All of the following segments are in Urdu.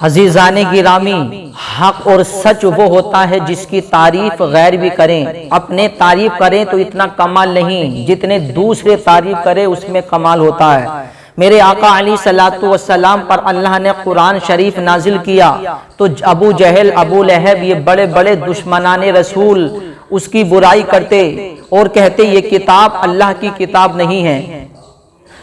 عزیزان گرامی، حق اور سچ وہ ہوتا ہے جس کی تعریف غیر بھی کریں، اپنے تعریف کریں تو اتنا کمال نہیں جتنے دوسرے تعریف کریں اس میں کمال ہوتا ہے۔ میرے آقا علیہ الصلوۃ والسلام پر اللہ نے قرآن شریف نازل کیا تو ابو جہل، ابو لہب، یہ بڑے بڑے دشمنان رسول اس کی برائی کرتے اور کہتے یہ کتاب اللہ کی کتاب نہیں ہے،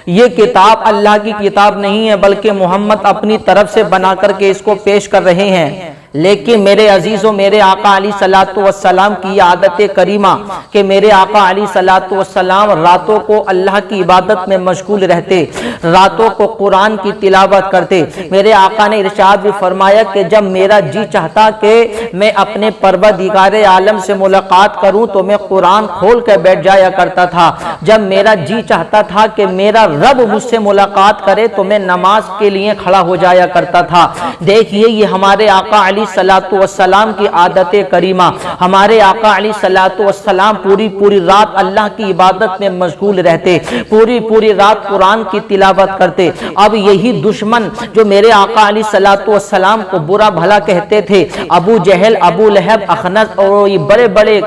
یہ کتاب اللہ کی کتاب نہیں ہے بلکہ محمد اپنی طرف سے بنا کر کے اس کو پیش کر رہے ہیں۔ لیکن میرے عزیزوں، میرے آقا علیہ الصلوۃ والسلام کی یہ عادت کریمہ کہ میرے آقا علیہ الصلوۃ والسلام راتوں کو اللہ کی عبادت میں مشغول رہتے، راتوں کو قرآن کی تلاوت کرتے۔ میرے آقا نے ارشاد بھی فرمایا کہ جب میرا جی چاہتا کہ میں اپنے پروردگار عالم سے ملاقات کروں تو میں قرآن کھول کے بیٹھ جایا کرتا تھا، جب میرا جی چاہتا تھا کہ میرا رب مجھ سے ملاقات کرے تو میں نماز کے لیے کھڑا ہو جایا کرتا تھا۔ دیکھیے یہ ہمارے آقا علیہ الصلوۃ والسلام کی عادت کریمہ، ہمارے آقا علیہ الصلوۃ والسلام پوری رات اللہ کی عبادت میں مشغول رہتے، پوری رات قرآن کی تلاوت کرتے۔ اب یہی دشمن جو میرے آقا علیہ الصلوۃ والسلام کو برا بھلا کہتے تھے، ابو جہل، ابو لہب، اخنس اور یہ بڑے بڑے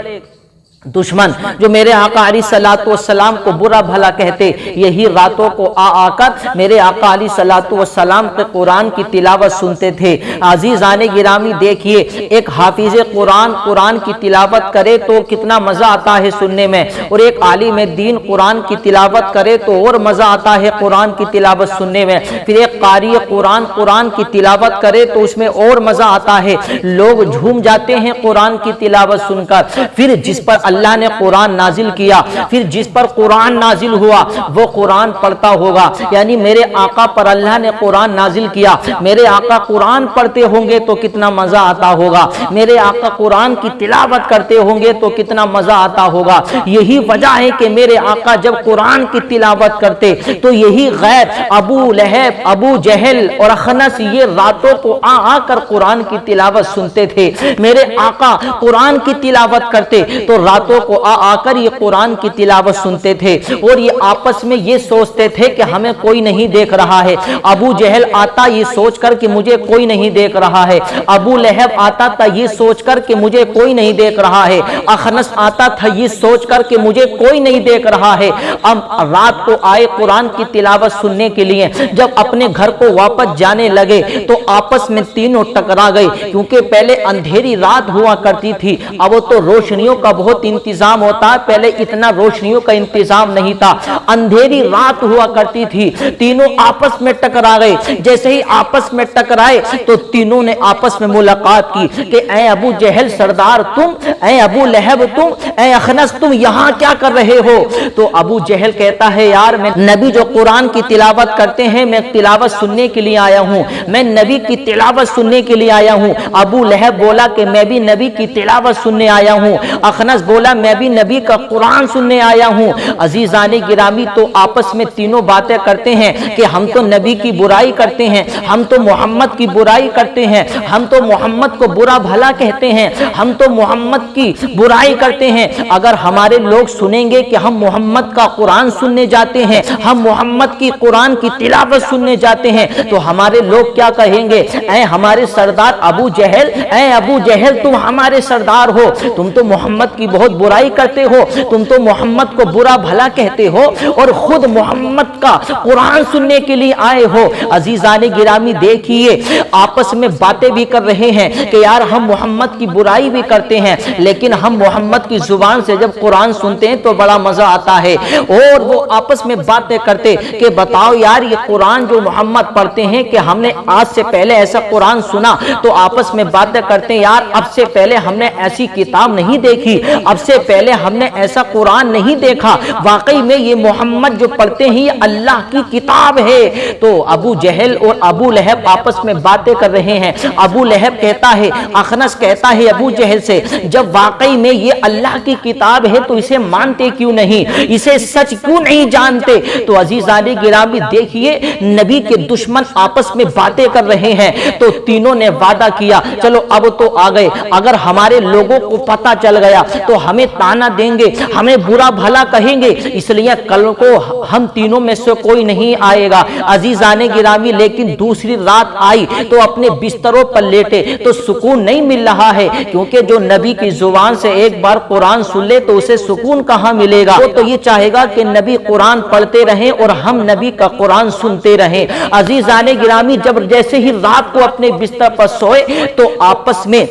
دشمن جو میرے آقا علیہ الصلوۃ والسلام کو برا بھلا کہتے، یہی راتوں کو آ کر میرے آقا علیہ الصلوۃ والسلام کے قرآن کی تلاوت سنتے تھے۔ عزیزان گرامی دیکھیے، ایک حافظ قرآن کی تلاوت کرے تو کتنا مزہ آتا ہے سننے میں، اور ایک عالم دین قرآن کی تلاوت کرے تو اور مزہ آتا ہے قرآن کی تلاوت سننے میں۔ پھر ایک قاری قرآن کی تلاوت کرے تو اس میں اور مزہ آتا ہے، لوگ جھوم جاتے ہیں قرآن کی تلاوت سن کر۔ پھر جس پر اللہ نے قرآن نازل کیا، پھر جس پر قرآن نازل ہوا وہ قرآن پڑھتا ہوگا، یعنی میرے آقا پر اللہ نے قرآن نازل کیا، میرے آقا قرآن پڑھتے ہوں گے تو کتنا مزہ آتا ہوگا، میرے آقا قرآن کی تلاوت کرتے ہوں گے تو کتنا مزہ آتا ہوگا۔ یہی وجہ ہے کہ میرے آقا جب قرآن کی تلاوت کرتے تو یہی غیر ابو لہب، ابو جہل اور اخنس یہ راتوں کو آ کر قرآن کی تلاوت سنتے تھے۔ میرے آقا قرآن کی تلاوت کرتے تو راتوں کو آ کر یہ قرآن کی تلاوت سنتے تھے، اور یہ آپس میں یہ سوچتے تھے کہ ہمیں کوئی نہیں دیکھ رہا ہے۔ ابو جہل آتا یہ سوچ کر کہ مجھے کوئی نہیں دیکھ رہا ہے، ابو لہب آتا تھا یہ سوچ کر کہ مجھے کوئی نہیں دیکھ رہا ہے، اخنس آتا تھا یہ سوچ کر کہ مجھے کوئی نہیں دیکھ رہا ہے۔ اب رات کو آئے قرآن کی تلاوت سننے کے لیے، جب اپنے گھر کو واپس جانے لگے تو آپس میں تینوں ٹکرا گئے، کیونکہ پہلے اندھیری رات ہوا کرتی تھی، اب تو روشنیوں کا بہت انتظام ہوتا ہے، پہلے اتنا روشنیوں کا انتظام نہیں تھا، اندھیری رات ہوا کرتی تھی، تینوں آپس میں ٹکرا گئے۔ جیسے ہی آپس میں ٹکرائے تو تینوں نے آپس میں ملاقات کی کہ اے ابو جہل سردار تم، اے ابو لہب تم، اے اخنس تم یہاں کیا کر رہے ہو؟ تو ابو جہل کہتا ہے یار میں نبی جو قرآن کی تلاوت کرتے ہیں میں تلاوت سننے کے لیے آیا ہوں، میں نبی کی تلاوت سننے کے لیے آیا ہوں۔ ابو لہب بولا کہ میں بھی نبی کی تلاوت سننے آیا ہوں، اخنس بولا میں بھی نبی کا قرآن سننے آیا ہوں۔ عزیزان گرامی تو آپس میں تینوں باتیں کرتے ہیں کہ ہم تو نبی کی برائی کرتے ہیں، ہم تو محمد کی برائی کرتے ہیں، ہم تو محمد کو برا بھلا کہتے ہیں، ہم تو محمد کی برائی کرتے ہیں۔ اگر ہمارے لوگ سنیں گے کہ ہم محمد کا قرآن سننے جاتے ہیں، ہم محمد کی قرآن کی تلاوت سننے جاتے ہیں تو ہمارے لوگ کیا کہیں گے؟ اے ہمارے سردار ابو جہل، اے ابو جہل تم ہمارے سردار ہو، تم تو محمد کی بہت برائی کرتے ہو، تم تو محمد کو برا بھلا کہتے ہو اور خود محمد کا قرآن سننے کے لیے آئے ہو۔ عزیزان گرامی دیکھیے آپس میں باتیں بھی کر رہے ہیں کہ یار ہم محمد کی برائی بھی کرتے ہیں، لیکن ہم محمد کی زبان سے جب قرآن سنتے ہیں تو بڑا مزہ آتا ہے۔ اور وہ آپس میں باتیں کرتے کہ بتاؤ یار یہ قرآن جو محمد پڑھتے ہیں کہ ہم نے آج سے پہلے ایسا قرآن سنا، تو آپس میں باتیں کرتے ہیں یار اب سے پہلے ہم نے ایسی کتاب نہیں دیکھی، اب سے پہلے ہم نے ایسا قرآن نہیں دیکھا، واقعی میں یہ محمد جو پڑھتے ہیں یہ اللہ کی کتاب ہے۔ تو ابو جہل اور ابو لہب آپس میں باتیں کر رہے ہیں۔ ابو لہب کہتا ہے، اخنس کہتا ہے ابو جہل سے جب واقعی میں یہ اللہ کی کتاب ہے تو اسے مانتے کیوں نہیں، اسے سچ کیوں نہیں جانتے؟ تو عزیزان گرامی دیکھیے نبی کے دشمن آپس میں باتیں کر رہے ہیں تو تینوں نے وعدہ کیا چلو اب تو آ گئے، اگر ہمارے لوگوں کو پتہ چل گیا تو ہمیں تانا دیں گے, ہمیں برا بھلا کہیں گے, اس لیے کل کو ہم تینوں میں سے کوئی نہیں آئے گا. عزیزان گرامی, لیکن دوسری رات آئی تو اپنے بستروں پر لیٹے تو سکون نہیں مل رہا ہے, کیونکہ جو نبی کی زبان سے ایک بار قرآن سن لے تو اسے سکون کہاں ملے گا. وہ تو یہ چاہے گا کہ نبی قرآن پڑھتے رہیں اور ہم نبی کا قرآن سنتے رہیں. عزیزان گرامی, جب جیسے ہی رات کو اپنے بستر پر سوئے تو آپس میں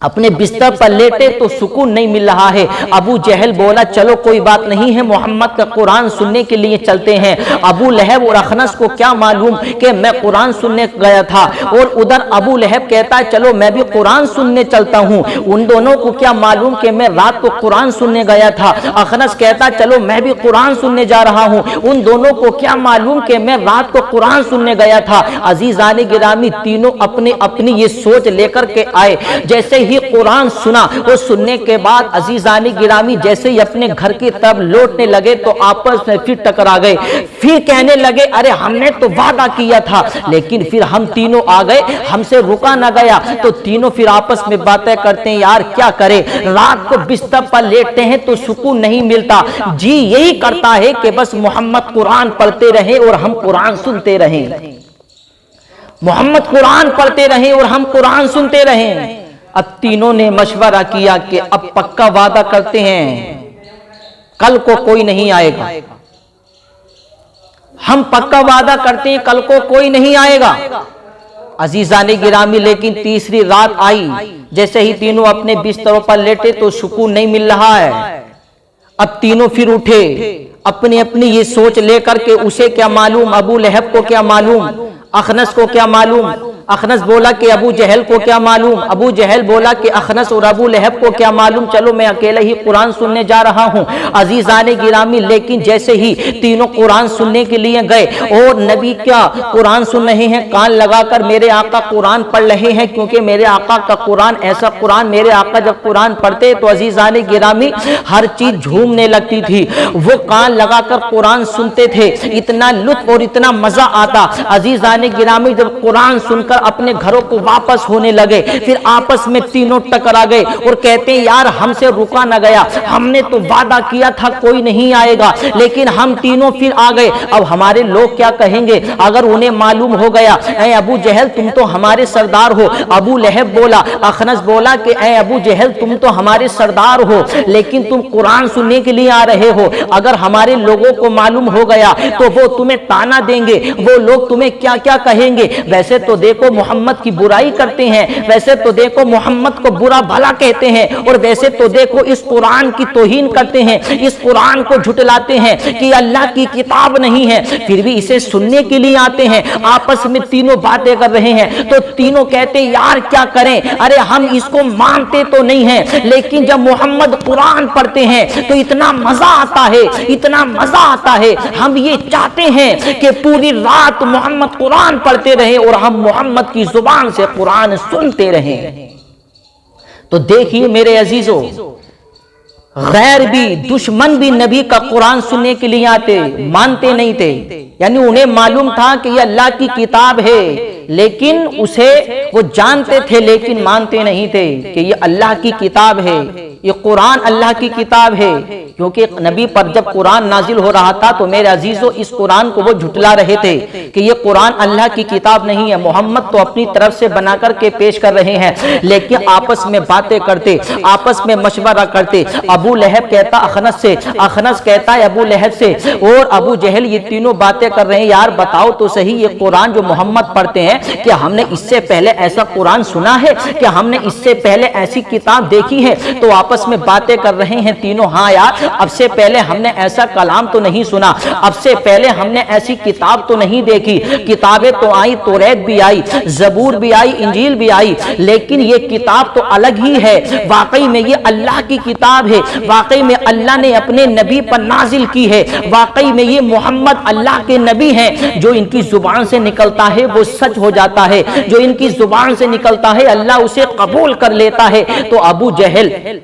اپنے بستر پر لیٹے تو سکون نہیں مل رہا ہے. ابو جہل بولا چلو کوئی بات نہیں ہے, محمد کا قرآن سننے کے لیے چلتے ہیں. ابو لہب اور اخنس کو کیا معلوم کہ میں قرآن سننے گیا تھا, اور ادھر ابو لہب کہتا ہے چلو میں بھی قرآن سننے چلتا ہوں. ان دونوں کو کیا معلوم کہ میں رات کو قرآن سننے گیا تھا. اخنس کہتا چلو میں بھی قرآن سننے جا رہا ہوں. ان دونوں کو کیا معلوم کہ میں رات کو قرآن سننے گیا تھا. عزیزان گرامی, تینوں اپنی یہ سوچ لے کر کے آئے. جیسے ہی قرآن سنا, وہ سننے کے بعد عزیزان گرامی جیسے ہی اپنے گھر کی طرف لوٹنے لگے تو آپس میں پھر ٹکرا گئے. پھر کہنے لگے ارے ہم نے تو وعدہ کیا تھا, لیکن پھر ہم تینوں آ گئے, ہم سے رکا نہ گیا. تو تینوں پھر آپس میں باتیں کرتے ہیں یار کیا کرے, رات کو بستر پر لیٹتے ہیں تو سکون نہیں ملتا, جی یہی کرتا ہے کہ بس محمد قرآن پڑھتے رہیں اور ہم قرآن سنتے رہیں. محمد قرآن پڑھتے رہیں اور ہم قرآن سنتے رہیں. اب تینوں نے مشورہ کیا کہ اب پکا وعدہ کرتے ہیں کل کو کوئی نہیں آئے گا. ہم پکا وعدہ کرتے ہیں کل کو کوئی نہیں آئے گا. عزیزان گرامی, لیکن تیسری رات آئی, جیسے ہی تینوں اپنے بستروں پر لیٹے تو سکون نہیں مل رہا ہے. اب تینوں پھر اٹھے, اپنی یہ سوچ لے کر کے اسے کیا معلوم, ابو لہب کو کیا معلوم, اخنس کو کیا معلوم. اخنس بولا کہ ابو جہل کو کیا معلوم, ابو جہل بولا کہ اخنس اور ابو لہب کو کیا معلوم, چلو میں اکیلے ہی قرآن سننے جا رہا ہوں. عزیزان گرامی, لیکن جیسے ہی تینوں قرآن سننے کے لیے گئے اور نبی کیا قرآن سن رہے ہیں, کان لگا کر میرے آقا قرآن پڑھ رہے ہیں, کیونکہ میرے آقا کا قرآن ایسا قرآن, میرے آقا جب قرآن پڑھتے تو عزیزان گرامی ہر چیز جھومنے لگتی تھی. وہ کان لگا کر قرآن سنتے تھے, اتنا لطف اور اتنا مزہ آتا. عزیزان گرامی, جب قرآن سن کر اپنے گھروں کو واپس ہونے لگے, پھر آپس میں تینوں ٹکرا گئے اور کہتے ہیں یار ہم سے رکا نہ گیا, ہم نے تو وعدہ کیا تھا کوئی نہیں آئے گا, لیکن ہم تینوں پھر آ گئے. اب ہمارے لوگ کیا کہیں گے اگر انہیں معلوم ہو گیا, اے ابو جہل تم تو ہمارے سردار ہو. ابو لہب بولا, اخنس بولا کہ اے ابو جہل تم تو ہمارے سردار ہو, لیکن تم قرآن سننے کے لیے آ رہے ہو, اگر ہمارے لوگوں کو معلوم ہو گیا تو وہ تمہیں تانا دیں گے, وہ لوگ تمہیں کیا کیا کہیں گے. ویسے تو دیکھو محمد کی برائی کرتے ہیں, ویسے تو دیکھو محمد کو برا بھلا کہتے ہیں, اور ویسے تو دیکھو اس قرآن کی توہین کرتے ہیں, اس قرآن کو جھٹلاتے ہیں کہ اللہ کی کتاب نہیں ہے, پھر بھی اسے سننے کے لیے آتے ہیں. آپس میں تینوں باتیں کر رہے ہیں تو تینوں کہتے ہیں یار کیا کریں, ارے ہم اس کو مانتے تو نہیں ہیں, لیکن جب محمد قرآن پڑھتے ہیں تو اتنا مزہ آتا ہے, اتنا مزہ آتا ہے, ہم یہ چاہتے ہیں کہ پوری رات محمد قرآن پڑھتے رہیں اور ہم محمد کی زبان سے قرآن سنتے رہیں. تو دیکھیے میرے عزیزوں, غیر بھی دشمن بھی نبی کا قرآن سننے کے لیے آتے, مانتے نہیں تھے. یعنی انہیں معلوم تھا کہ یہ اللہ کی کتاب ہے, لیکن اسے وہ جانتے تھے لیکن مانتے نہیں تھے کہ یہ اللہ کی کتاب ہے, یہ قرآن اللہ کی کتاب ہے. کیونکہ نبی پر جب قرآن نازل ہو رہا تھا تو میرے عزیزوں اس قرآن کو وہ جھٹلا رہے تھے کہ یہ قرآن اللہ کی کتاب نہیں ہے, محمد تو اپنی طرف سے بنا کر کے پیش کر رہے ہیں. لیکن آپس میں باتیں کرتے, آپس میں مشورہ کرتے. ابو لہب کہتا اخنس سے, اخنس کہتا ہے ابو لہب سے, اور ابو جہل یہ تینوں باتیں کر رہے ہیں یار بتاؤ تو صحیح یہ قرآن جو محمد پڑھتے ہیں کیا ہم نے اس سے پہلے ایسا قرآن سنا ہے, کیا ہم نے اس سے پہلے ایسی کتاب دیکھی ہے. تو آپس میں باتیں کر رہے ہیں تینوں, ہاں یار اب سے پہلے ہم نے ایسا کلام تو نہیں سنا, اب سے پہلے ہم نے ایسی کتاب تو نہیں دیکھی. کتابیں تو آئی, توریت بھی آئی, زبور بھی آئی, انجیل بھی آئی, لیکن یہ کتاب تو الگ ہی ہے. واقعی میں یہ اللہ کی کتاب ہے, واقعی میں اللہ نے اپنے نبی پر نازل کی ہے, واقعی میں یہ محمد اللہ کے نبی ہیں. جو ان کی زبان سے نکلتا ہے وہ سچ ہو جاتا ہے, جو ان کی زبان سے نکلتا ہے اللہ اسے قبول کر لیتا ہے. تو ابو جہل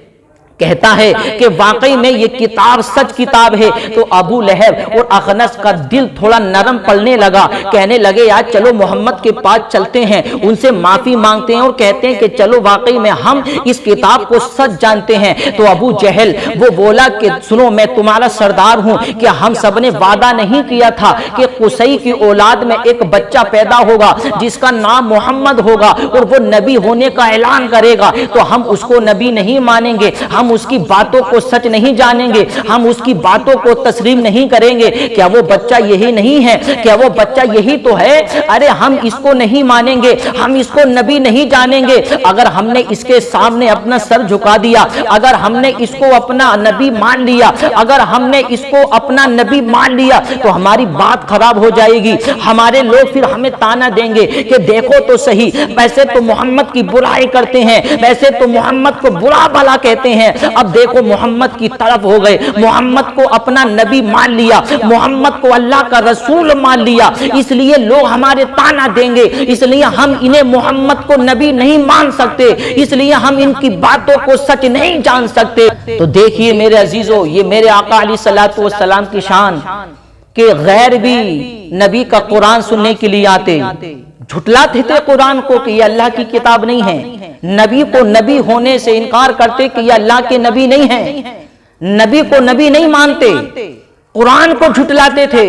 کہتا ہے کہ واقعی میں یہ کتاب سچ کتاب ہے، تو ابو لہب اور اخنس کا دل تھوڑا نرم پڑنے لگا، کہنے لگے یار چلو محمد کے پاس چلتے ہیں، ان سے معافی مانگتے ہیں اور کہتے ہیں کہ چلو واقعی میں ہم اس کتاب کو سچ جانتے ہیں۔ تو ابو جہل وہ بولا کہ سنو میں تمہارا سردار ہوں، کہ ہم سب نے وعدہ نہیں کیا تھا کہ قصی کی اولاد میں ایک بچہ پیدا ہوگا جس کا نام محمد ہوگا اور وہ نبی ہونے کا اعلان کرے گا، تو ہم اس کو نبی نہیں مانیں گے، ہم اس کی باتوں کو سچ نہیں جانیں گے، ہم اس کی باتوں کو تسلیم نہیں کریں گے۔ کیا وہ بچہ یہی نہیں ہے؟ کیا وہ بچہ یہی تو ہے؟ ارے ہم اس کو نہیں مانیں گے، ہم اس کو نبی نہیں جانیں گے۔ اگر ہم نے اس کے سامنے اپنا سر جھکا دیا، اگر ہم نے اس کو اپنا نبی مان لیا، اگر ہم نے اس کو اپنا نبی مان لیا تو ہماری بات خراب ہو جائے گی، ہمارے لوگ پھر ہمیں تانا دیں گے کہ دیکھو تو صحیح، ویسے تو محمد کی برائی کرتے ہیں، ویسے تو محمد کو برا بھلا کہتے ہیں، اب دیکھو محمد کی طرف ہو گئے، محمد کو اپنا نبی مان لیا، محمد کو اللہ کا رسول مان لیا، اس لیے لوگ ہمارے تانا دیں گے، اس لیے ہم انہیں محمد کو نبی نہیں مان سکتے، اس لیے ہم ان کی باتوں کو سچ نہیں جان سکتے۔ تو دیکھیے میرے عزیزو، یہ میرے آقا علیہ الصلوۃ والسلام کی شان کہ غیر بھی نبی کا قرآن سننے کے لیے آتے، جھٹلاتے تھے قرآن کو کہ یہ اللہ کی کتاب نہیں ہے، نبی کو نبی ہونے سے انکار کرتے کہ یہ اللہ کے نبی نہیں ہیں، نبی کو نبی نہیں مانتے، قرآن کو جھٹلاتے تھے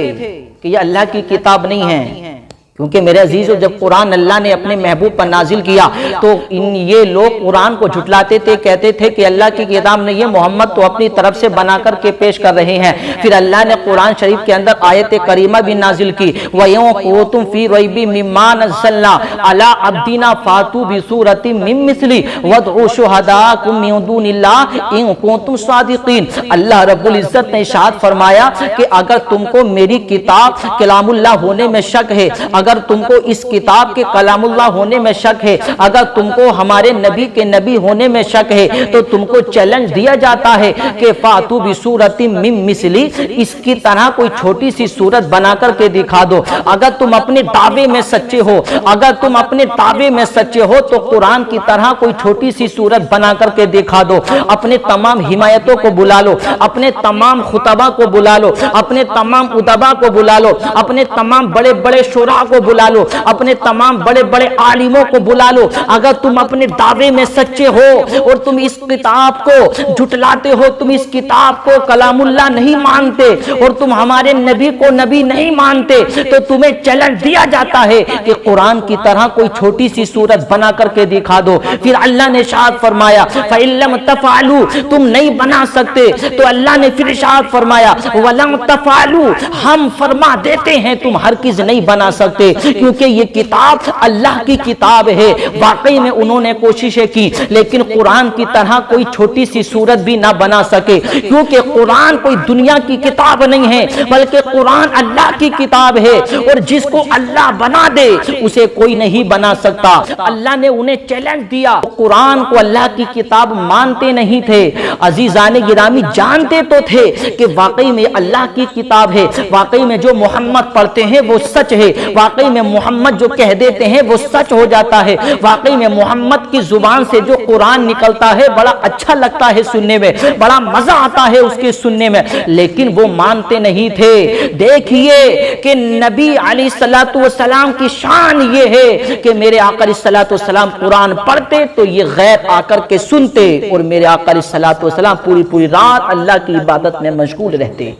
کہ یہ اللہ کی کتاب نہیں ہے۔ کیونکہ میرے عزیزو جب قرآن اللہ نے اپنے محبوب پر نازل کیا تو یہ لوگ قرآن کو جھٹلاتے تھے، کہتے تھے کہ اللہ کی کتاب نہیں ہے، محمد تو اپنی طرف سے بنا کر کے پیش کر رہے ہیں۔ پھر اللہ نے قرآن شریف کے اندر آیت کریمہ بھی نازل کی، وَيَوْمَ كُنتُمْ فِي رَيْبٍ مِّمَّا نَزَّلْنَا عَلَىٰ عَبْدِنَا فَأْتُوا بِسُورَةٍ مِّن مِّثْلِهِ وَادْعُوا شُهَدَاءَكُم مِّن دُونِ اللَّهِ إِن كُنتُمْ صَادِقِينَ۔ اللہ رب العزت نے ارشاد فرمایا کہ اگر تم کو میری کتاب کلام اللہ ہونے میں شک ہے، اگر تم کو اس کتاب کے کلام اللہ ہونے میں شک ہے، اگر تم کو ہمارے نبی کے نبی ہونے میں شک ہے، تو تم کو چیلنج دیا جاتا ہے کہ فاتو بسورۃ من مثلی، اس کی طرح کوئی چھوٹی سی صورت بنا کر کے دکھا دو۔ اگر تم اپنے دعوے میں سچے ہو، اگر تم اپنے دعوے میں سچے ہو تو قرآن کی طرح کوئی چھوٹی سی صورت بنا کر کے دکھا دو۔ اپنے تمام حمایتوں کو بلا لو، اپنے تمام خطبہ کو بلا لو، اپنے تمام ادبا کو بلا لو، اپنے تمام بڑے بڑے شعراء کو بلا لو، اپنے تمام بڑے بڑے عالموں کو بلا لو۔ اگر تم اپنے دعوے میں سچے ہو اور تم اس کتاب کو جھٹلاتے ہو، تم اس کتاب کو کلام اللہ نہیں مانتے اور تم ہمارے نبی کو نبی نہیں مانتے، تو تمہیں چیلنج دیا جاتا ہے کہ قرآن کی طرح کوئی چھوٹی سی صورت بنا کر کے دکھا دو۔ پھر اللہ نے ارشاد فرمایا فَإِن لَّمْ تَفْعَلُوا، تم نہیں بنا سکتے تو اللہ نے پھر ارشاد فرمایا وَلَن تَفْعَلُوا، ہم فرما دیتے ہیں تم ہرگز نہیں بنا سکتے، کیونکہ یہ کتاب اللہ کی کتاب ہے۔ واقعی میں انہوں نے کوششیں کی لیکن قرآن کی طرح کوئی چھوٹی سی صورت بھی نہ بنا سکے، کیونکہ قرآن کوئی دنیا کی کتاب نہیں ہے بلکہ قرآن اللہ کی کتاب ہے، اور جس کو اللہ بنا دے اسے کوئی نہیں بنا سکتا۔ اللہ نے انہیں چیلنج دیا، قرآن کو اللہ کی کتاب مانتے نہیں تھے۔ عزیزان گرامی جانتے تو تھے کہ واقعی میں اللہ کی کتاب ہے، واقعی میں جو محمد پڑھتے ہیں وہ سچ ہے، واقعی میں محمد جو کہہ دیتے ہیں وہ سچ ہو جاتا ہے، واقعی میں محمد کی زبان سے جو قرآن نکلتا ہے بڑا اچھا لگتا ہے سننے میں، بڑا مزہ آتا ہے اس کے سننے میں، لیکن وہ مانتے نہیں تھے۔ دیکھیے کہ نبی علیہ الصلوۃ والسلام کی شان یہ ہے کہ میرے آقا علیہ الصلوۃ والسلام قرآن پڑھتے تو یہ غیر آ کر کے سنتے، اور میرے آقا علیہ الصلوۃ والسلام پوری رات اللہ کی عبادت میں مشغول رہتے۔